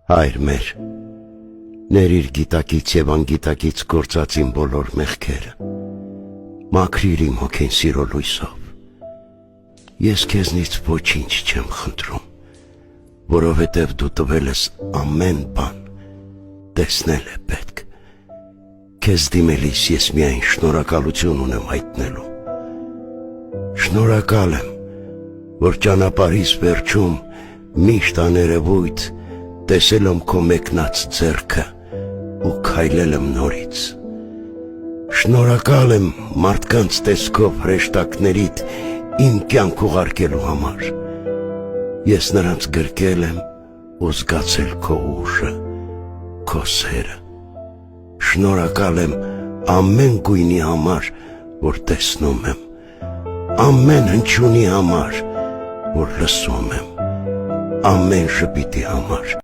Հայր մեր, ներիր գիտակից և անգիտակից գործած իմ բոլոր մեղքերը, մաքրիր իմ հոգին սիրո լույսով։ Ես քեզնից ոչինչ չեմ խնդրում, որովհետև դու տվել ես ամեն բան, տեսնել է պետք։ Քեզ դիմելիս ես միայն շնորհակալություն ունեմ հայտնելու։ Շնորհակալ եմ, որ ճանապարհիս վերջում միշտ աներևույթ տեսել եմ քո մեկնած ձեռքը ու քայլել եմ նորից։ Շնորհակալ եմ մարդկանց տեսքով հրեշտակներիդ իմ կյանք ուղարկելու համար։ Ես նրանց գրկել եմ ու զգացել քո ուժը, քո սերը։ Շնորհակալ եմ ամեն գույնի համար, որ տեսնում եմ, ամեն հնչյունի համար, որ լսում եմ, ամեն ժպիտի համար։